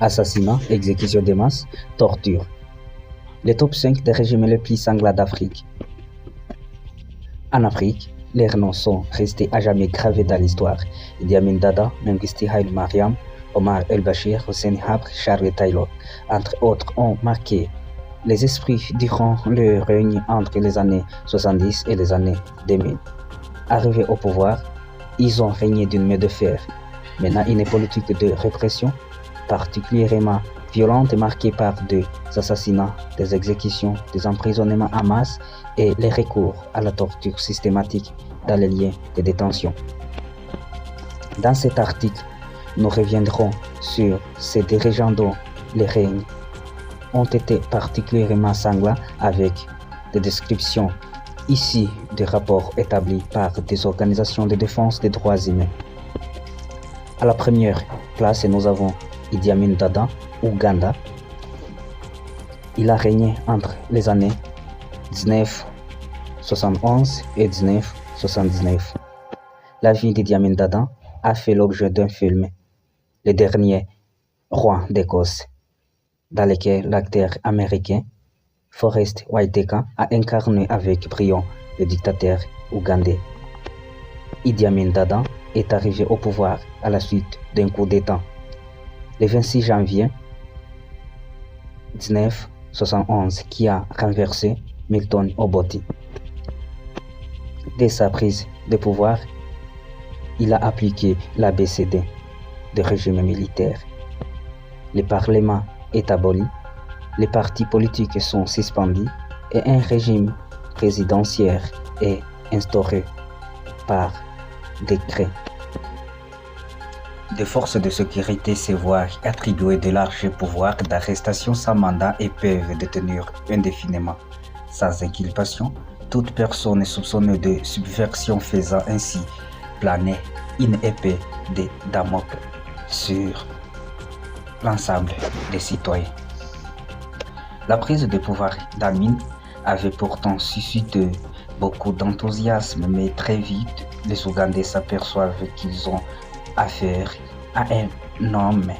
Assassinat, exécution de masse, torture. Les top 5 des régimes les plus sanglants d'Afrique. En Afrique, leurs noms sont restés à jamais gravés dans l'histoire. Idi Amin Dada, Mengistu Haile Mariam, Omar el-Bashir, Hosseini Habre, Charles Taylor, entre autres, ont marqué les esprits durant le règne entre les années 70 et les années 2000. Arrivés au pouvoir, ils ont régné d'une main de fer, menant une politique de répression particulièrement violente marquée par des assassinats, des exécutions, des emprisonnements en masse et les recours à la torture systématique dans les lieux de détention. Dans cet article, nous reviendrons sur ces dirigeants dont les règnes ont été particulièrement sanglants avec des descriptions ici des rapports établis par des organisations de défense des droits humains. À la première place, nous avons Idi Amin Dada, Ouganda. Il a régné entre les années 1971 et 1979. La vie d'Idi Amin Dada a fait l'objet d'un film, Le Dernier Roi d'Écosse, dans lequel l'acteur américain Forest Whitaker a incarné avec brio le dictateur ougandais. Idi Amin Dada est arrivé au pouvoir à la suite d'un coup d'État. Le 26 janvier 1971 qui a renversé Milton Obote. Dès sa prise de pouvoir, il a appliqué l'ABCD du régime militaire. Le Parlement est aboli, les partis politiques sont suspendus et un régime présidentiel est instauré par décret. Des forces de sécurité se voient attribuer de larges pouvoirs d'arrestation sans mandat et peuvent détenir indéfiniment, sans inculpation, toute personne soupçonnée de subversion faisant ainsi planer une épée de Damoclès sur l'ensemble des citoyens. La prise de pouvoir d'Amin avait pourtant suscité beaucoup d'enthousiasme, mais très vite, les Ougandais s'aperçoivent qu'ils ont affaire à un homme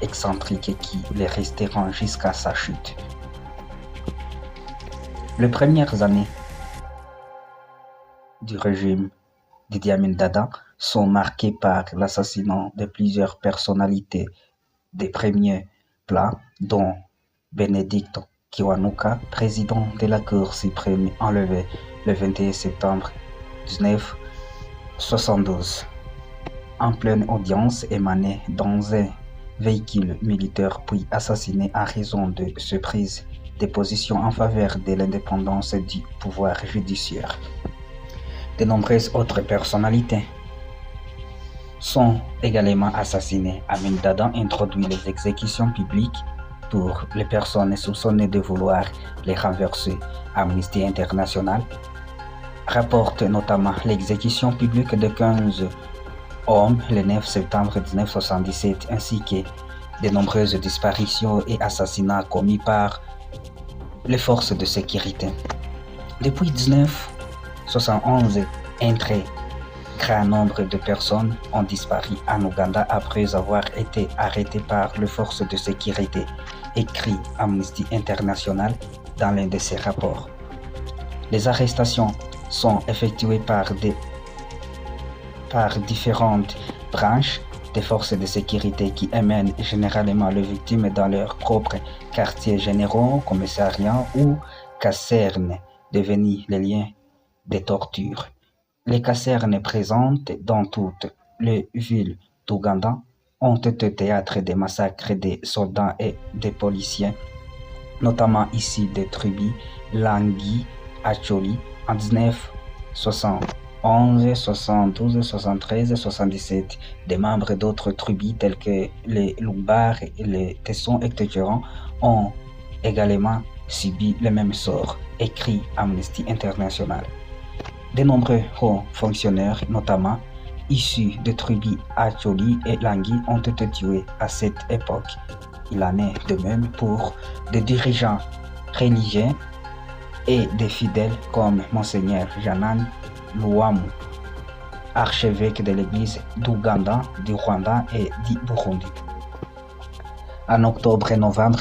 excentrique qui les resteront jusqu'à sa chute. Les premières années du régime d'Idi Amin Dada sont marquées par l'assassinat de plusieurs personnalités des premiers plans, dont Benedict Kiwanuka, président de la Cour suprême, enlevé le 21 septembre 1972. En pleine audience émanée dans un véhicule militaire puis assassiné en raison de ses prises de position en faveur de l'indépendance du pouvoir judiciaire. De nombreuses autres personnalités sont également assassinées. Amin Dada introduit les exécutions publiques pour les personnes soupçonnées de vouloir les renverser. Amnesty International rapporte notamment l'exécution publique de 15 hommes le 9 septembre 1977 ainsi que de nombreuses disparitions et assassinats commis par les forces de sécurité. Depuis 1971, un très grand nombre de personnes ont disparu en Ouganda après avoir été arrêtées par les forces de sécurité, écrit Amnesty International dans l'un de ses rapports. Les arrestations sont effectuées par différentes branches des forces de sécurité qui amènent généralement les victimes dans leurs propres quartiers généraux, commissariats ou casernes, devenus les lieux de torture. Les casernes présentes dans toutes les villes d'Ouganda ont été théâtre des massacres des soldats et des policiers, notamment ici de Tribi, Langui, Acholi en 1971, 72, 73, 77. Des membres d'autres tribus tels que les Lumbars et les Tessons etc. ont également subi le même sort, écrit Amnesty International. De nombreux hauts fonctionnaires, notamment issus de tribus Acholi et Langui, ont été tués à cette époque. Il en est de même pour des dirigeants religieux et des fidèles comme Monseigneur Janan Luamu, archevêque de l'église d'Ouganda, du Rwanda et du Burundi. En octobre et novembre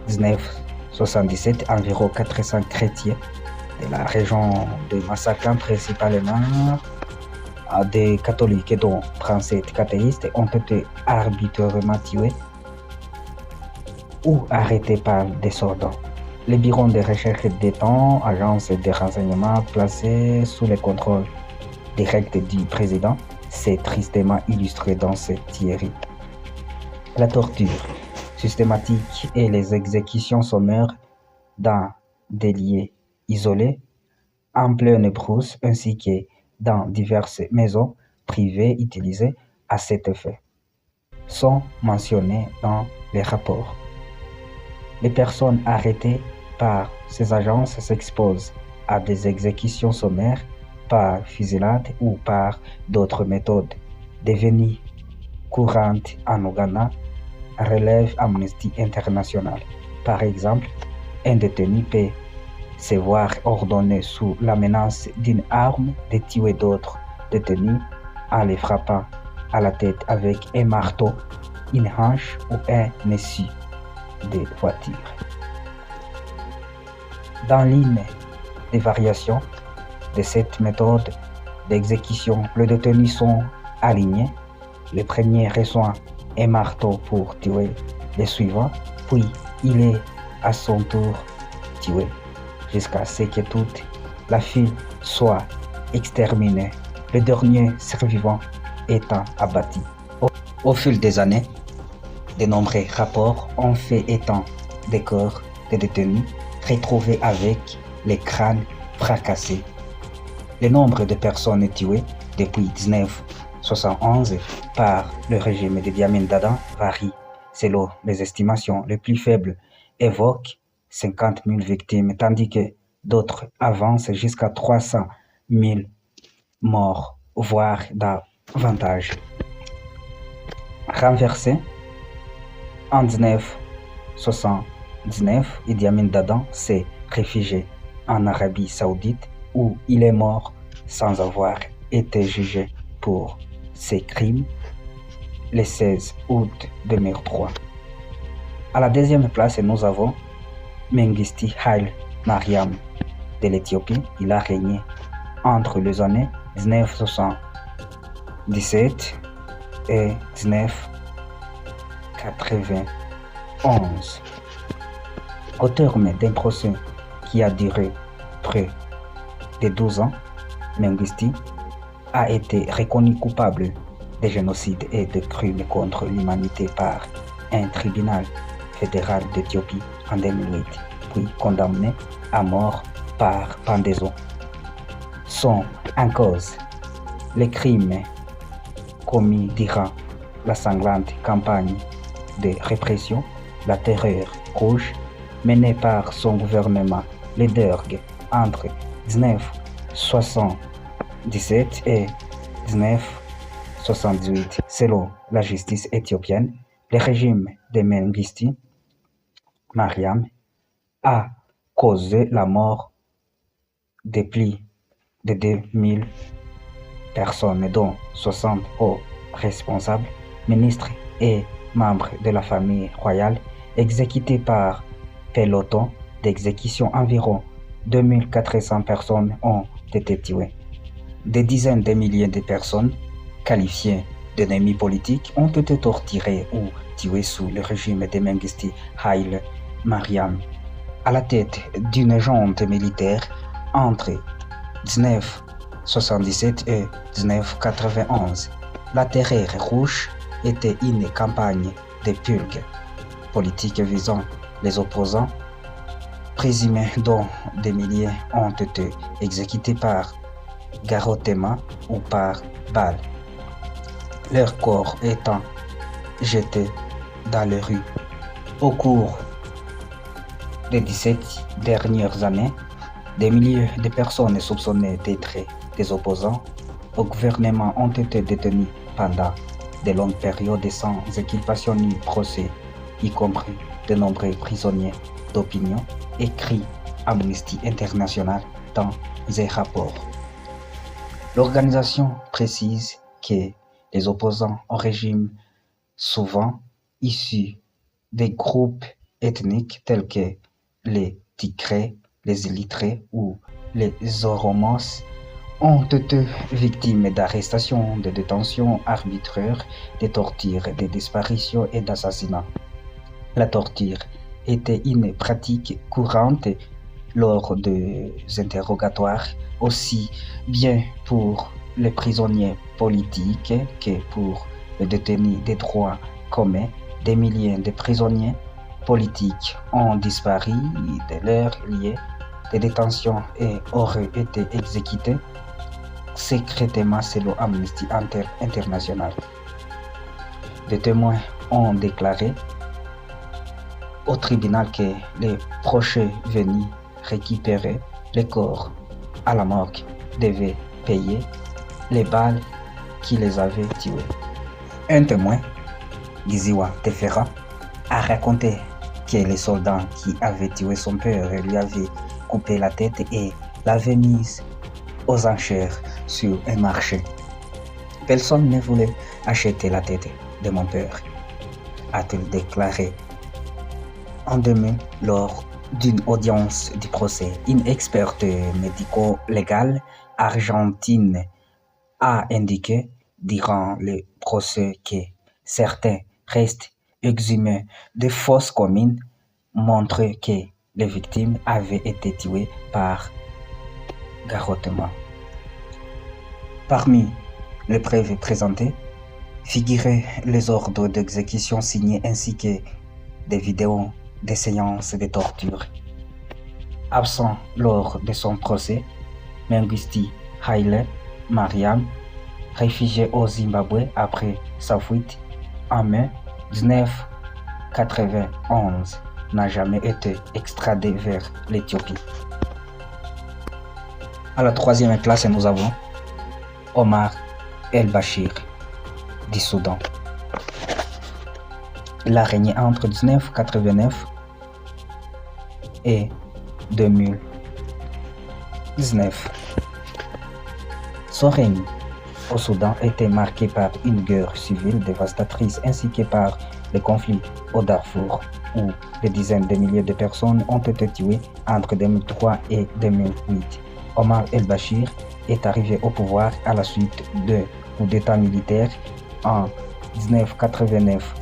1977, environ 400 chrétiens de la région de Massacre, principalement des catholiques dont 37 catéistes, ont été arbitrairement tués ou arrêtés par des soldats. Les bureaux de recherche d'État, agences de renseignement placées sous le contrôle direct du président, s'est tristement illustré dans cette théorie. La torture systématique et les exécutions sommaires dans des lieux isolés, en pleine brousse, ainsi que dans diverses maisons privées utilisées à cet effet, sont mentionnées dans les rapports. Les personnes arrêtées par ces agences s'exposent à des exécutions sommaires par fusillade ou par d'autres méthodes devenues courantes en Ouganda, relève Amnesty International. Par exemple, un détenu peut se voir ordonné sous la menace d'une arme de tuer d'autres détenus en les frappant à la tête avec un marteau, une hanche ou un essuie de voiture. Dans l'une des variations de cette méthode d'exécution, les détenus sont alignés. Le premier reçoit un marteau pour tuer le suivant, puis il est à son tour tué, jusqu'à ce que toute la file soit exterminée, le dernier survivant étant abattu. Au fil des années, de nombreux rapports ont fait état des corps des détenus retrouvés avec les crânes fracassés. Le nombre de personnes tuées depuis 1971 par le régime de Amin Dada varie. Selon les estimations les plus faibles évoquent 50 000 victimes, tandis que d'autres avancent jusqu'à 300 000 morts, voire davantage. Renversé en 1979, Idi Amin Dada s'est réfugié en Arabie Saoudite où il est mort sans avoir été jugé pour ses crimes le 16 août 2003. À la deuxième place, nous avons Mengistu Haile Mariam de l'Éthiopie. Il a régné entre les années 1977 et 1991. Au terme d'un procès qui a duré près de 12 ans, Mengistu a été reconnu coupable de génocide et de crimes contre l'humanité par un tribunal fédéral d'Éthiopie en 2008, puis condamné à mort par pendaison. Sont en cause les crimes commis durant la sanglante campagne de répression, la terreur rouge menée par son gouvernement, le DERG, entre 1977 et 1978. Selon la justice éthiopienne, le régime de Mengistu Mariam a causé la mort de plus de 2000 personnes, dont 60 hauts responsables, ministres et membres de la famille royale, exécutés par peloton d'exécution. Environ 2400 personnes ont été tuées. Des dizaines de milliers de personnes qualifiées d'ennemis politiques ont été torturées ou tuées sous le régime de Mengistu Haile Mariam. À la tête d'une junte militaire entre 1977 et 1991, la terreur rouge était une campagne de purge politique visant les opposants présumés, dont des milliers ont été exécutés par garrottement ou par balle, leurs corps étant jetés dans les rues. Au cours des 17 dernières années, des milliers de personnes soupçonnées d'être des opposants au gouvernement ont été détenues pendant de longues périodes sans inculpation ni procès, y compris de nombreux prisonniers d'opinion, écrit Amnesty International dans un rapport. L'organisation précise que les opposants au régime, souvent issus des groupes ethniques tels que les Tigrés, les Érythréens ou les Oromos ont été victimes d'arrestations, de détentions arbitraires, de tortures, de disparitions et d'assassinats. La torture était une pratique courante lors des interrogatoires, aussi bien pour les prisonniers politiques que pour les détenus des droits communs. Des milliers de prisonniers politiques ont disparu de leur lieu de détention et auraient été exécutés secrètement selon Amnesty International. Des témoins ont déclaré au tribunal que les proches venus récupérer les corps à la morgue devaient payer les balles qui les avaient tués. Un témoin, Giziwa Tefera, a raconté que les soldats qui avaient tué son père lui avaient coupé la tête et l'avaient mise aux enchères sur un marché. Personne ne voulait acheter la tête de mon père, a-t-il déclaré. En 2000, lors d'une audience du procès, une experte médico-légale argentine a indiqué durant le procès que certains restes exhumés de fosses communes montraient que les victimes avaient été tuées par garrottement. Parmi les preuves présentées figuraient les ordres d'exécution signés ainsi que des vidéos des séances de torture. Absent lors de son procès, Mengistu Haile Mariam, réfugié au Zimbabwe après sa fuite en mai 1991, n'a jamais été extradé vers l'Éthiopie. À la troisième classe, nous avons Omar el-Bashir du Soudan. Il a régné entre 1989 et 2019. Son règne au Soudan était marqué par une guerre civile dévastatrice ainsi que par les conflits au Darfour, où des dizaines de milliers de personnes ont été tuées entre 2003 et 2008. Omar el-Bashir est arrivé au pouvoir à la suite de coups d'État militaire en 1989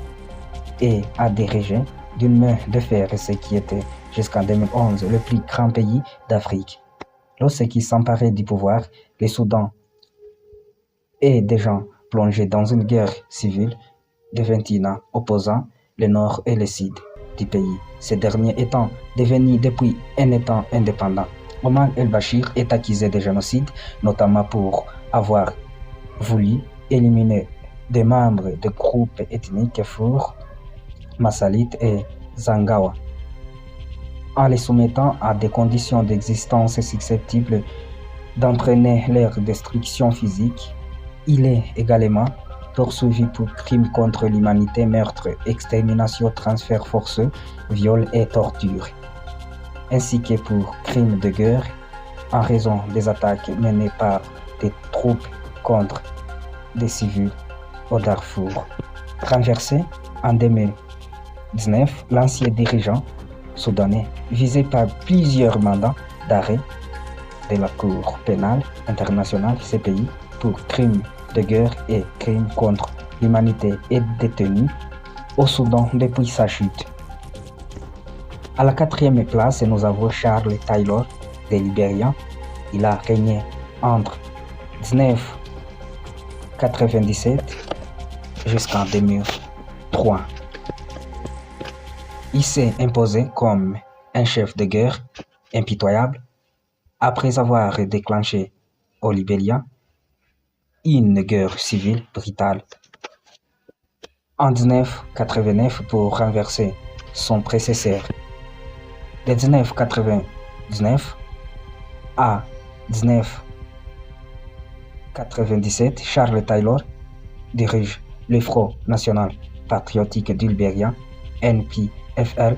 et a dirigé d'une main de fer ce qui était jusqu'en 2011 le plus grand pays d'Afrique. Lorsqu'il s'emparait du pouvoir, le Soudan est déjà plongé dans une guerre civile de 21 ans opposant le nord et le sud du pays, ces derniers étant devenus depuis un État indépendant. Omar el-Bashir est accusé de génocide, notamment pour avoir voulu éliminer des membres de groupes ethniques Four, Masalit et Zangawa, en les soumettant à des conditions d'existence susceptibles d'entraîner leur destruction physique. Il est également poursuivi pour crimes contre l'humanité, meurtre, extermination, transfert forceux, viol et torture, ainsi que pour crimes de guerre en raison des attaques menées par des troupes contre des civils au Darfour. Renversé en 2019, l'ancien dirigeant soudanais, visé par plusieurs mandats d'arrêt de la Cour pénale internationale CPI pour crimes de guerre et crimes contre l'humanité, est détenu au Soudan depuis sa chute. À la quatrième place, nous avons Charles Taylor de Libéria. Il a régné entre 1997 jusqu'en 2003. Il s'est imposé comme un chef de guerre impitoyable après avoir déclenché au Libéria une guerre civile brutale en 1989 pour renverser son prédécesseur. De 1999 à 1997, Charles Taylor dirige le Front National Patriotique du Libéria, NPFL,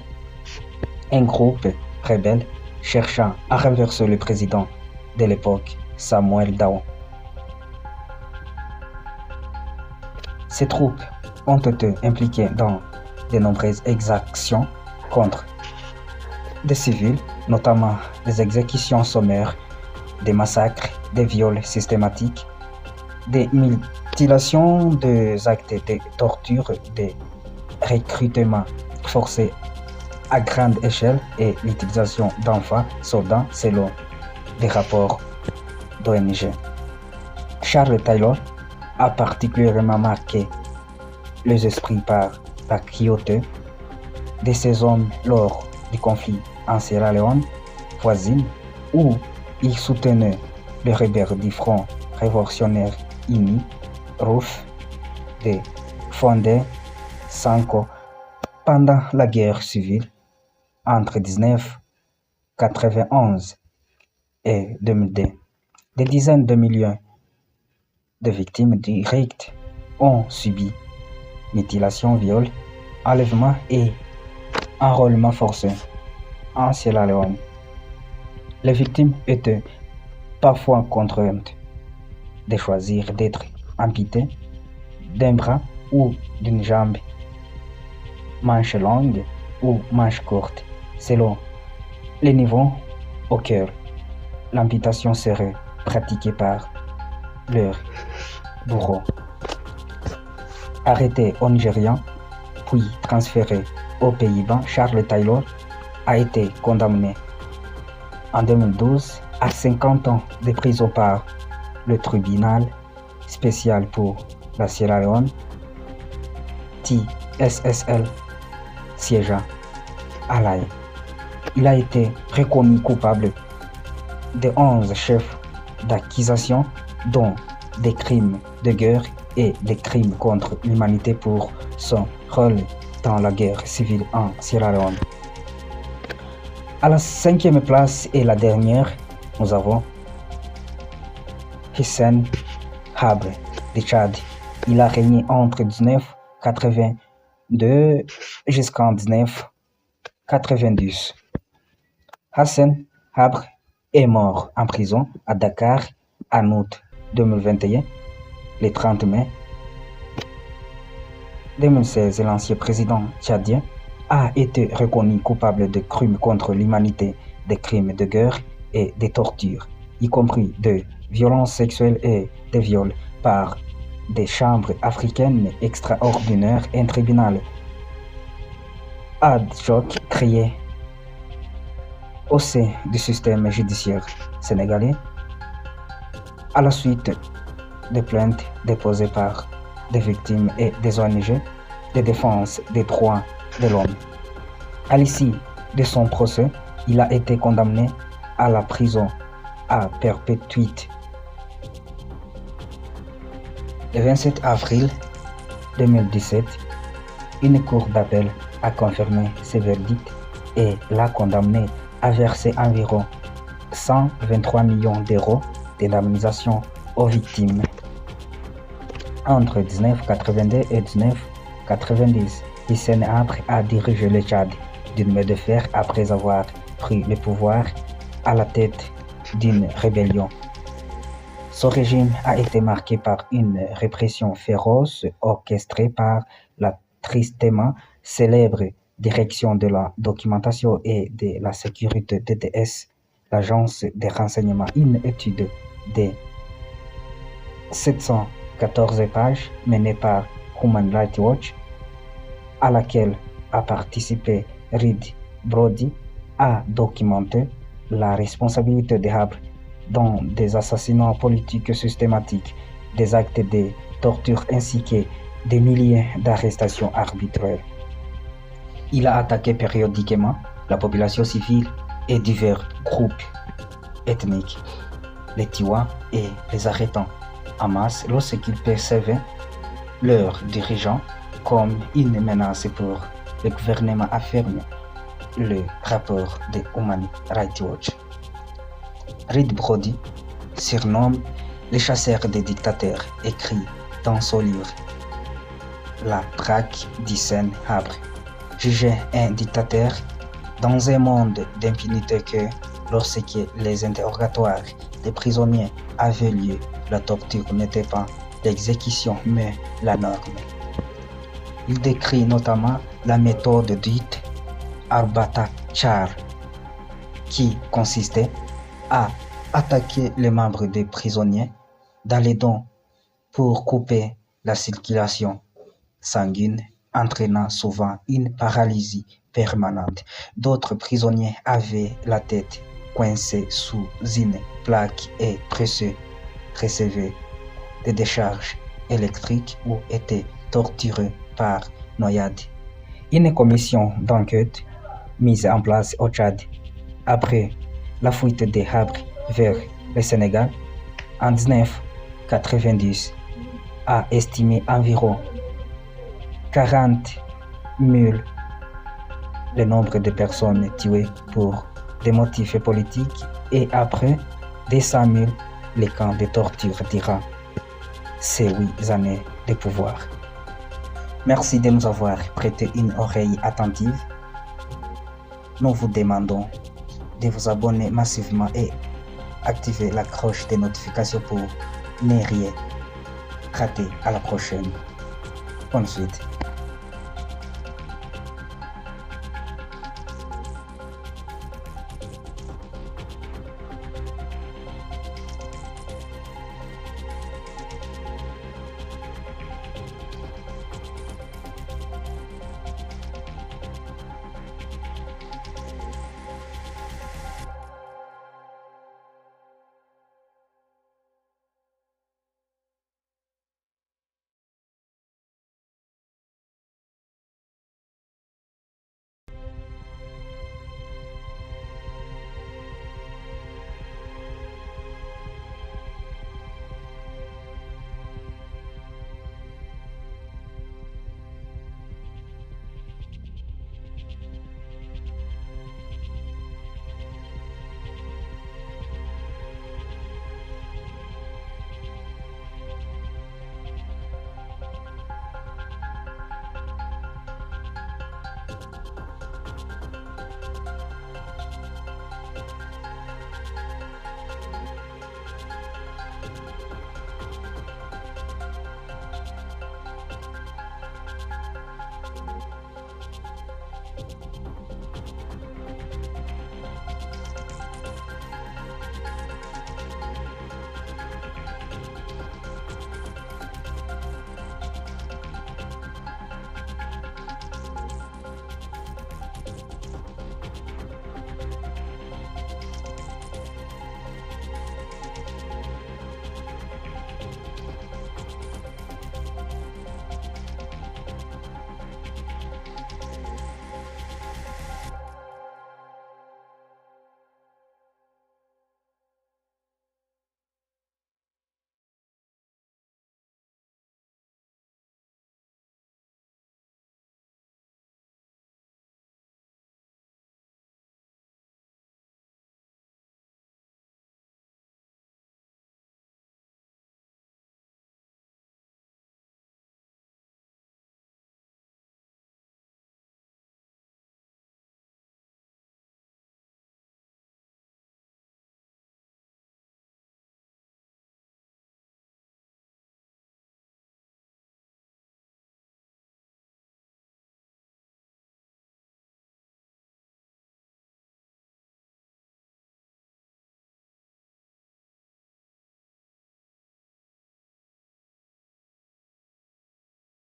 un groupe rebelle cherchant à renverser le président de l'époque, Samuel Doe. Ces troupes ont été impliquées dans de nombreuses exactions contre des civils, notamment des exécutions sommaires, des massacres, des viols systématiques, des mutilations, des actes de torture, des recrutements forcés à grande échelle et l'utilisation d'enfants soldats selon des rapports d'ONG. Charles Taylor a particulièrement marqué les esprits par la cruauté de ces hommes lors du conflit en Sierra Leone voisine où il soutenait les rebelles du Front révolutionnaire uni, RUF, de Fondé Sanko pendant la guerre civile entre 1991 et 2002. Des dizaines de millions de victimes directes ont subi mutilation, viol, enlèvement et enrôlement forcé en Sierra Leone. Les victimes étaient parfois contraintes de choisir d'être amputées d'un bras ou d'une jambe, manche longue ou manche courte, selon les niveaux auxquels l'amputation serait pratiquée par leur bourreau. Arrêté au Nigeria, puis transféré aux Pays-Bas, Charles Taylor a été condamné en 2012 à 50 ans de prison par le tribunal spécial pour la Sierra Leone, TSSL, siégeant à La Haye. Il a été reconnu coupable de 11 chefs d'accusation, dont des crimes de guerre et des crimes contre l'humanité pour son rôle dans la guerre civile en Sierra Leone. À la 5e place et la dernière, nous avons Hissène Habré de Tchad. Il a régné entre 1982 jusqu'en 1992. Hissène Habré est mort en prison à Dakar en août 2021. Le 30 mai 2016, l'ancien président tchadien a été reconnu coupable de crimes contre l'humanité, de crimes de guerre et de tortures, y compris de violences sexuelles et de viols par des chambres africaines extraordinaires, un tribunal ad hoc créé au sein du système judiciaire sénégalais à la suite des plaintes déposées par des victimes et des ONG de défense des droits de l'homme. À l'issue de son procès, il a été condamné à la prison à perpétuité. Le 27 avril 2017, une cour d'appel a confirmé ce verdict et l'a condamné à verser environ 123 millions d'euros d'indemnisation aux victimes. Entre 1982 et 1990, Hissène Habré a dirigé le Tchad d'une main de fer après avoir pris le pouvoir à la tête d'une rébellion. Son régime a été marqué par une répression féroce orchestrée par la tristement célèbre Direction de la documentation et de la sécurité DDS, l'agence de renseignement. Une étude de 714 pages menée par Human Rights Watch, à laquelle a participé Reed Brody, a documenté la responsabilité de Habré dans des assassinats politiques systématiques, des actes de torture ainsi que des milliers d'arrestations arbitraires. Il a attaqué périodiquement la population civile et divers groupes ethniques, les tuant et les arrêtant en masse lorsqu'ils percevaient leurs dirigeants comme une menace pour le gouvernement, affirme le rapport de Human Rights Watch. Reed Brody surnomme les chasseurs des dictateurs, écrit dans son livre La traque d'Hissène Habré. Juger un dictateur dans un monde d'impunité que, lorsque les interrogatoires des prisonniers avaient lieu, la torture n'était pas l'exécution mais la norme. Il décrit notamment la méthode dite Arbata-Char, qui consistait à attaquer les membres des prisonniers dans les dents pour couper la circulation sanguine, entraînant souvent une paralysie permanente. D'autres prisonniers avaient la tête coincée sous une plaque et recevaient des décharges électriques ou étaient torturés par noyade. Une commission d'enquête mise en place au Tchad après la fuite des Habre vers le Sénégal en 1990 a estimé environ 40 000 le nombre de personnes tuées pour des motifs politiques et après 200 000 les camps de torture durant ces 8 années de pouvoir. Merci de nous avoir prêté une oreille attentive. Nous vous demandons de vous abonner massivement et activer la cloche de notification pour ne rien rater. À la prochaine. Bonne suite.